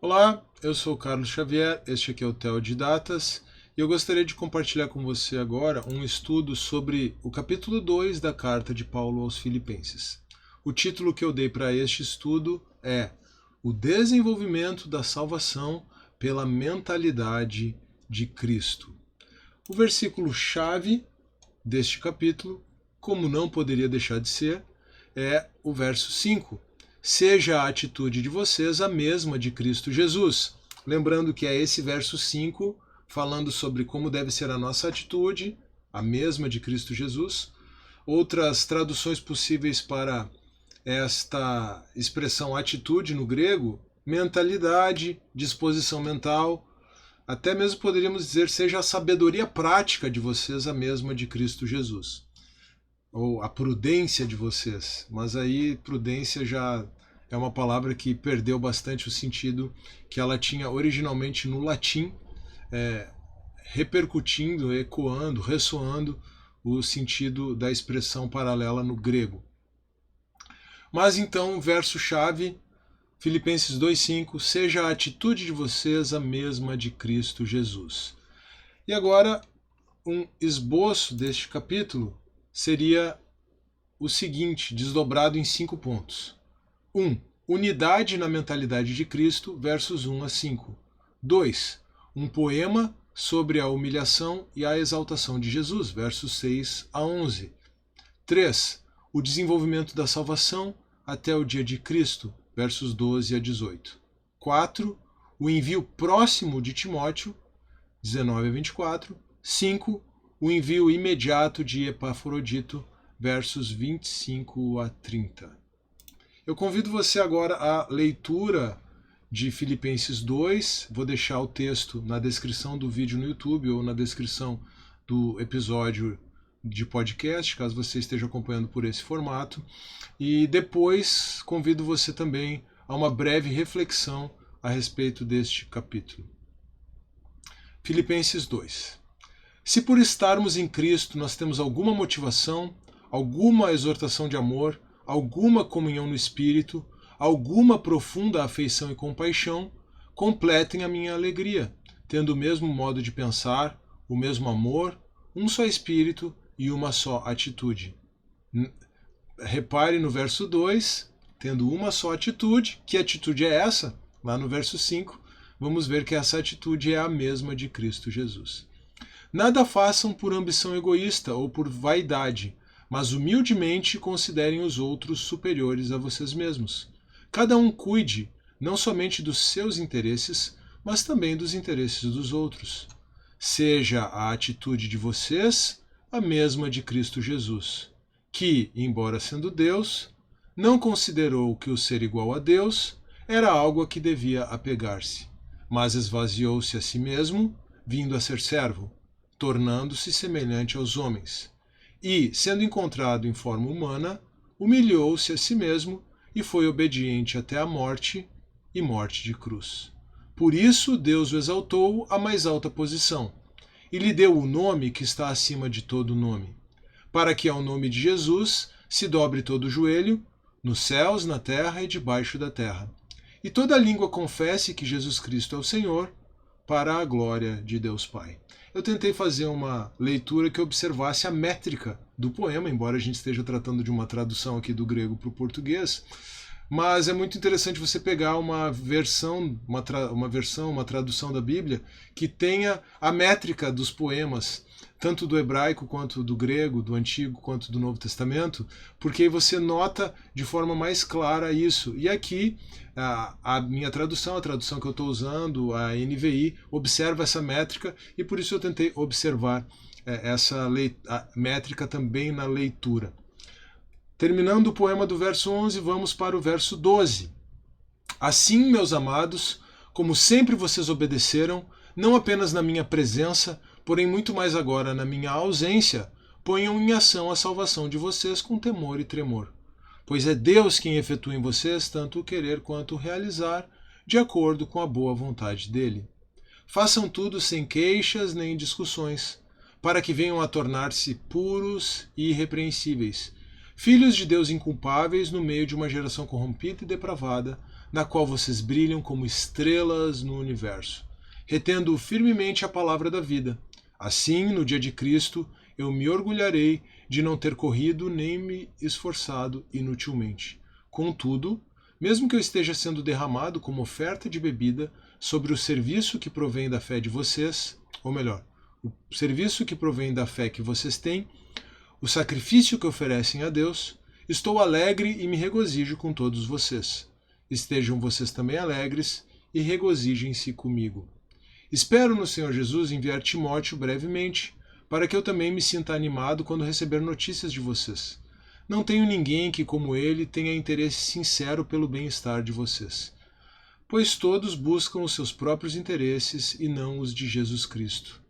Olá, eu sou o Carlos Xavier, este aqui é o Theo de Datas e eu gostaria de compartilhar com você agora um estudo sobre o capítulo 2 da carta de Paulo aos Filipenses. O título que eu dei para este estudo é O Desenvolvimento da Salvação pela Mentalidade de Cristo. O versículo-chave deste capítulo, como não poderia deixar de ser, é o verso 5. Seja a atitude de vocês a mesma de Cristo Jesus. Lembrando que é esse verso 5, falando sobre como deve ser a nossa atitude, a mesma de Cristo Jesus. Outras traduções possíveis para esta expressão atitude no grego, mentalidade, disposição mental, até mesmo poderíamos dizer seja a sabedoria prática de vocês a mesma de Cristo Jesus. Ou a prudência de vocês, mas aí prudência já é uma palavra que perdeu bastante o sentido que ela tinha originalmente no latim, repercutindo, ecoando, ressoando o sentido da expressão paralela no grego. Mas então, verso-chave, Filipenses 2,5, seja a atitude de vocês a mesma de Cristo Jesus. E agora, um esboço deste capítulo seria o seguinte, desdobrado em 5 pontos. 1. Unidade na mentalidade de Cristo, versos 1 a 5. 2. Um poema sobre a humilhação e a exaltação de Jesus, versos 6 a 11. 3. O desenvolvimento da salvação até o dia de Cristo, versos 12 a 18. 4. O envio próximo de Timóteo, 19 a 24. 5. O envio imediato de Epafrodito, versos 25 a 30. Eu convido você agora à leitura de Filipenses 2. Vou deixar o texto na descrição do vídeo no YouTube ou na descrição do episódio de podcast, caso você esteja acompanhando por esse formato. E depois convido você também a uma breve reflexão a respeito deste capítulo. Filipenses 2. Se por estarmos em Cristo nós temos alguma motivação, alguma exortação de amor, alguma comunhão no Espírito, alguma profunda afeição e compaixão, completem a minha alegria, tendo o mesmo modo de pensar, o mesmo amor, um só Espírito e uma só atitude. Repare no verso 2, tendo uma só atitude. Que atitude é essa? Lá no verso 5, vamos ver que essa atitude é a mesma de Cristo Jesus. Nada façam por ambição egoísta ou por vaidade, mas humildemente considerem os outros superiores a vocês mesmos. Cada um cuide não somente dos seus interesses, mas também dos interesses dos outros. Seja a atitude de vocês a mesma de Cristo Jesus, que, embora sendo Deus, não considerou que o ser igual a Deus era algo a que devia apegar-se, mas esvaziou-se a si mesmo, vindo a ser servo, tornando-se semelhante aos homens. E, sendo encontrado em forma humana, humilhou-se a si mesmo e foi obediente até a morte e morte de cruz. Por isso Deus o exaltou à mais alta posição e lhe deu o nome que está acima de todo nome, para que ao nome de Jesus se dobre todo o joelho, nos céus, na terra e debaixo da terra, e toda língua confesse que Jesus Cristo é o Senhor, para a glória de Deus Pai. Eu tentei fazer uma leitura que observasse a métrica do poema, embora a gente esteja tratando de uma tradução aqui do grego para o português, mas é muito interessante você pegar uma tradução da Bíblia que tenha a métrica dos poemas, tanto do hebraico quanto do grego, do Antigo quanto do Novo Testamento, porque aí você nota de forma mais clara isso. E aqui, a minha tradução, a tradução que eu estou usando, a NVI, observa essa métrica e por isso eu tentei observar essa métrica também na leitura. Terminando o poema do verso 11, vamos para o verso 12. Assim, meus amados, como sempre vocês obedeceram, não apenas na minha presença, porém muito mais agora na minha ausência, ponham em ação a salvação de vocês com temor e tremor. Pois é Deus quem efetua em vocês tanto o querer quanto o realizar, de acordo com a boa vontade dele. Façam tudo sem queixas nem discussões, para que venham a tornar-se puros e irrepreensíveis, filhos de Deus inculpáveis no meio de uma geração corrompida e depravada, na qual vocês brilham como estrelas no universo, retendo firmemente a palavra da vida. Assim, no dia de Cristo, eu me orgulharei de não ter corrido nem me esforçado inutilmente. Contudo, mesmo que eu esteja sendo derramado como oferta de bebida sobre o serviço que provém da fé de vocês, ou melhor, o serviço que provém da fé que vocês têm, o sacrifício que oferecem a Deus, estou alegre e me regozijo com todos vocês. Estejam vocês também alegres e regozijem-se comigo. Espero no Senhor Jesus enviar Timóteo brevemente, para que eu também me sinta animado quando receber notícias de vocês. Não tenho ninguém que, como ele, tenha interesse sincero pelo bem-estar de vocês, pois todos buscam os seus próprios interesses e não os de Jesus Cristo.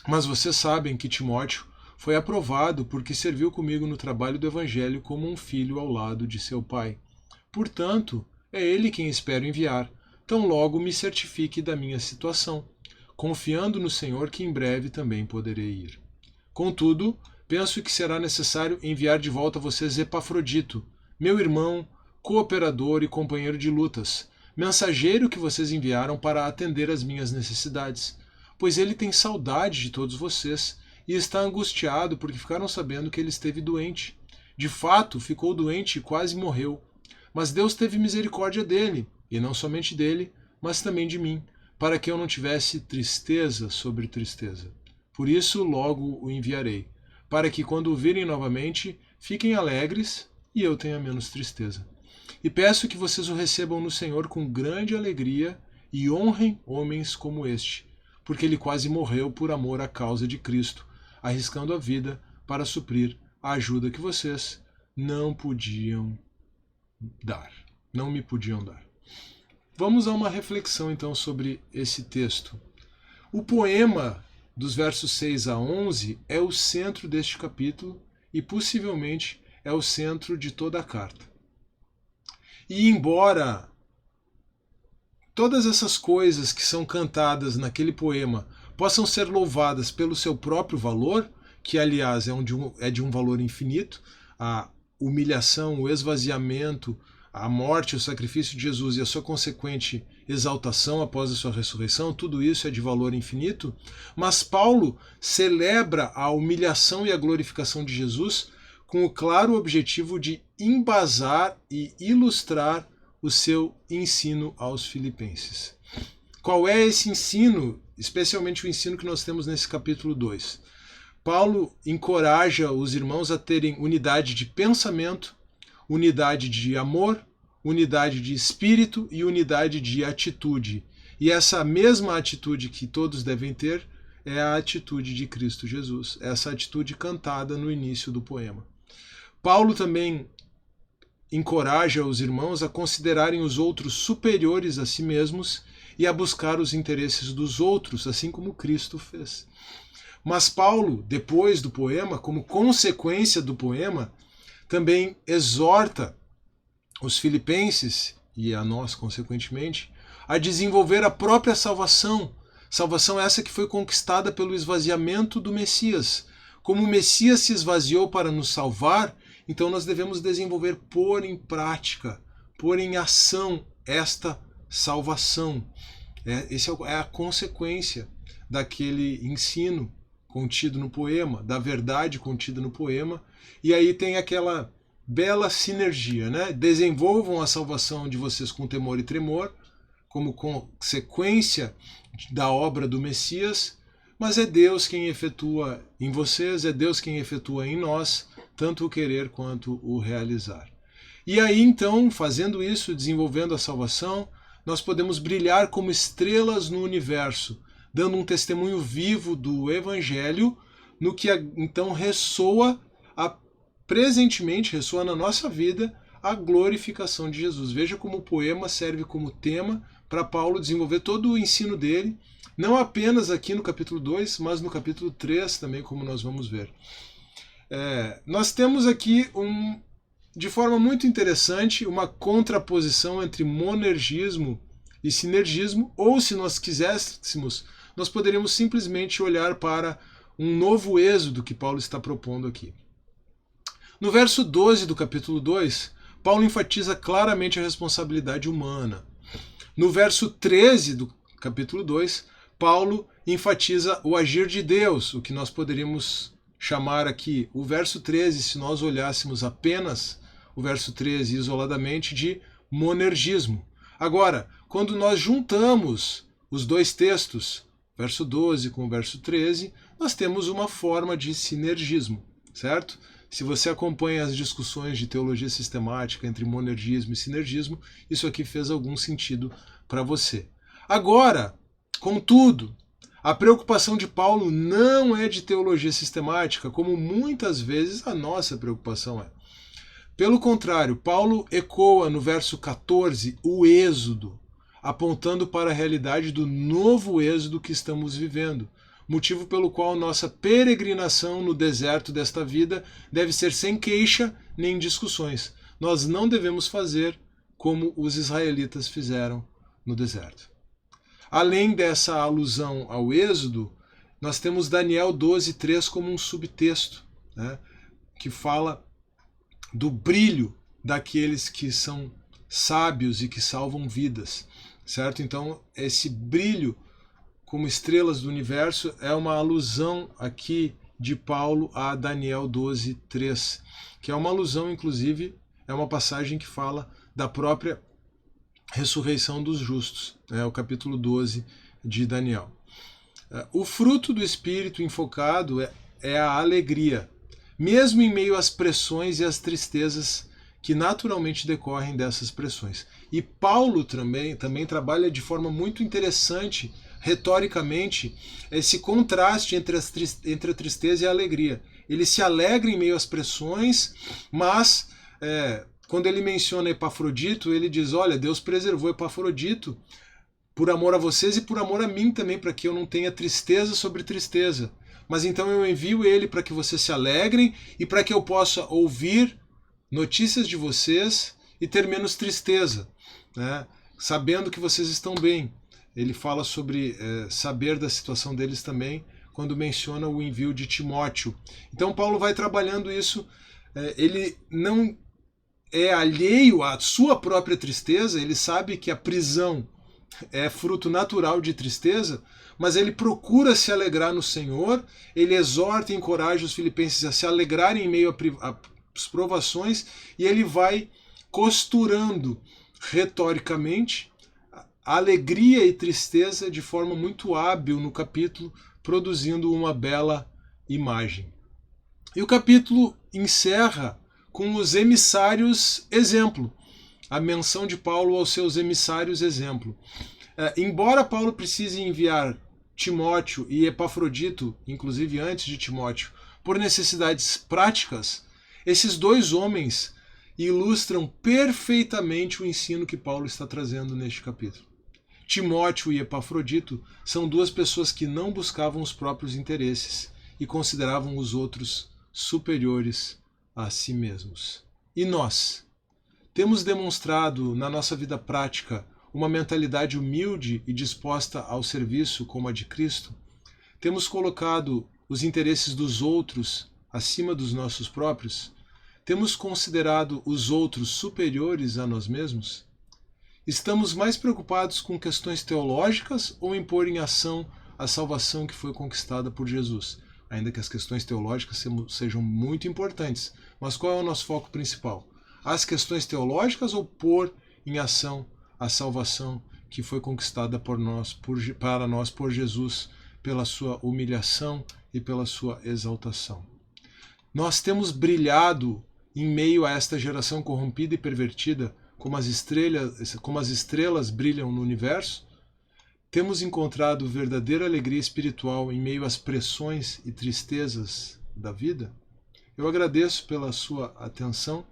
Mas vocês sabem que Timóteo foi aprovado porque serviu comigo no trabalho do Evangelho como um filho ao lado de seu pai. Portanto, é ele quem espero enviar, tão logo me certifique da minha situação, confiando no Senhor que em breve também poderei ir. Contudo, penso que será necessário enviar de volta a vocês Epafrodito, meu irmão, cooperador e companheiro de lutas, mensageiro que vocês enviaram para atender às minhas necessidades, pois ele tem saudade de todos vocês e está angustiado porque ficaram sabendo que ele esteve doente. De fato, ficou doente e quase morreu. Mas Deus teve misericórdia dele, e não somente dele, mas também de mim, para que eu não tivesse tristeza sobre tristeza. Por isso logo o enviarei, para que quando o virem novamente, fiquem alegres e eu tenha menos tristeza. E peço que vocês o recebam no Senhor com grande alegria e honrem homens como este, porque ele quase morreu por amor à causa de Cristo, arriscando a vida para suprir a ajuda que vocês não me podiam dar. Vamos a uma reflexão então sobre esse texto. O poema dos versos 6 a 11 é o centro deste capítulo e possivelmente é o centro de toda a carta. E embora todas essas coisas que são cantadas naquele poema possam ser louvadas pelo seu próprio valor, que aliás é de um valor infinito, a humilhação, o esvaziamento, a morte, o sacrifício de Jesus e a sua consequente exaltação após a sua ressurreição, tudo isso é de valor infinito, mas Paulo celebra a humilhação e a glorificação de Jesus com o claro objetivo de embasar e ilustrar o seu ensino aos filipenses. Qual é esse ensino, especialmente o ensino que nós temos nesse capítulo 2? Paulo encoraja os irmãos a terem unidade de pensamento, unidade de amor, unidade de espírito e unidade de atitude. E essa mesma atitude que todos devem ter é a atitude de Cristo Jesus, essa atitude cantada no início do poema. Paulo também encoraja os irmãos a considerarem os outros superiores a si mesmos e a buscar os interesses dos outros, assim como Cristo fez. Mas Paulo, depois do poema, como consequência do poema, também exorta os filipenses, e a nós consequentemente, a desenvolver a própria salvação. Salvação essa que foi conquistada pelo esvaziamento do Messias. Como o Messias se esvaziou para nos salvar, então nós devemos desenvolver, pôr em prática, pôr em ação esta salvação. Essa é a consequência daquele ensino contido no poema, da verdade contida no poema, e aí tem aquela bela sinergia, né? Desenvolvam a salvação de vocês com temor e tremor, como consequência da obra do Messias, mas é Deus quem efetua em vocês, é Deus quem efetua em nós, tanto o querer quanto o realizar. E aí então, fazendo isso, desenvolvendo a salvação, nós podemos brilhar como estrelas no universo, dando um testemunho vivo do Evangelho, no que então presentemente ressoa na nossa vida a glorificação de Jesus. Veja como o poema serve como tema para Paulo desenvolver todo o ensino dele, não apenas aqui no capítulo 2, mas no capítulo 3 também, como nós vamos ver. Nós temos aqui, de forma muito interessante, uma contraposição entre monergismo e sinergismo, ou se nós quiséssemos, nós poderíamos simplesmente olhar para um novo êxodo que Paulo está propondo aqui. No verso 12 do capítulo 2, Paulo enfatiza claramente a responsabilidade humana. No verso 13 do capítulo 2, Paulo enfatiza o agir de Deus, o que nós poderíamos chamar aqui, o verso 13, se nós olhássemos apenas o verso 13 isoladamente, de monergismo. Agora, quando nós juntamos os dois textos, verso 12 com o verso 13, nós temos uma forma de sinergismo, certo? Se você acompanha as discussões de teologia sistemática entre monergismo e sinergismo, isso aqui fez algum sentido para você. Agora, contudo, a preocupação de Paulo não é de teologia sistemática, como muitas vezes a nossa preocupação é. Pelo contrário, Paulo ecoa no verso 14 o êxodo, apontando para a realidade do novo êxodo que estamos vivendo, motivo pelo qual nossa peregrinação no deserto desta vida deve ser sem queixa nem discussões. Nós não devemos fazer como os israelitas fizeram no deserto. Além dessa alusão ao êxodo, nós temos Daniel 12:3 como um subtexto, né, que fala do brilho daqueles que são sábios e que salvam vidas, certo? Então, esse brilho como estrelas do universo é uma alusão aqui de Paulo a Daniel 12:3, que é uma alusão, inclusive, é uma passagem que fala da própria ressurreição dos justos, né? O capítulo 12 de Daniel. O fruto do Espírito enfocado é a alegria, mesmo em meio às pressões e às tristezas que naturalmente decorrem dessas pressões. E Paulo também trabalha de forma muito interessante, retoricamente, esse contraste entre a tristeza e a alegria. Ele se alegra em meio às pressões, mas quando ele menciona Epafrodito, ele diz, olha, Deus preservou Epafrodito por amor a vocês e por amor a mim também, para que eu não tenha tristeza sobre tristeza. Mas então eu envio ele para que vocês se alegrem e para que eu possa ouvir notícias de vocês e ter menos tristeza, né? Sabendo que vocês estão bem. Ele fala sobre saber da situação deles também, quando menciona o envio de Timóteo. Então Paulo vai trabalhando isso, ele não é alheio à sua própria tristeza, ele sabe que a prisão é fruto natural de tristeza, mas ele procura se alegrar no Senhor, ele exorta e encoraja os filipenses a se alegrarem em meio às provações, e ele vai costurando retoricamente alegria e tristeza de forma muito hábil no capítulo, produzindo uma bela imagem. E o capítulo encerra com os emissários exemplo, a menção de Paulo aos seus emissários exemplo. Embora Paulo precise enviar Timóteo e Epafrodito, inclusive antes de Timóteo, por necessidades práticas, esses dois homens ilustram perfeitamente o ensino que Paulo está trazendo neste capítulo. Timóteo e Epafrodito são duas pessoas que não buscavam os próprios interesses e consideravam os outros superiores a si mesmos. E nós? Temos demonstrado na nossa vida prática uma mentalidade humilde e disposta ao serviço como a de Cristo? Temos colocado os interesses dos outros acima dos nossos próprios? Temos considerado os outros superiores a nós mesmos? Estamos mais preocupados com questões teológicas ou em pôr em ação a salvação que foi conquistada por Jesus? Ainda que as questões teológicas sejam muito importantes, mas qual é o nosso foco principal? As questões teológicas ou pôr em ação a salvação que foi conquistada para nós por Jesus, pela sua humilhação e pela sua exaltação? Nós temos brilhado em meio a esta geração corrompida e pervertida, como as estrelas brilham no universo? Temos encontrado verdadeira alegria espiritual em meio às pressões e tristezas da vida? Eu agradeço pela sua atenção.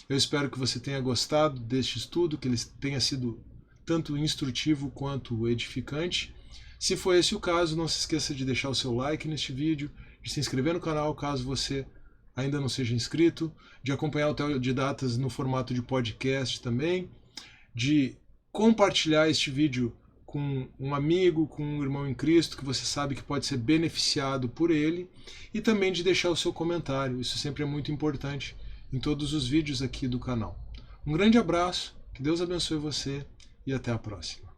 Eu espero que você tenha gostado deste estudo, que ele tenha sido tanto instrutivo quanto edificante. Se for esse o caso, não se esqueça de deixar o seu like neste vídeo, de se inscrever no canal caso você ainda não seja inscrito, de acompanhar o Teodidatas no formato de podcast também, de compartilhar este vídeo com um amigo, com um irmão em Cristo que você sabe que pode ser beneficiado por ele, e também de deixar o seu comentário. Isso sempre é muito importante em todos os vídeos aqui do canal. Um grande abraço, que Deus abençoe você e até a próxima.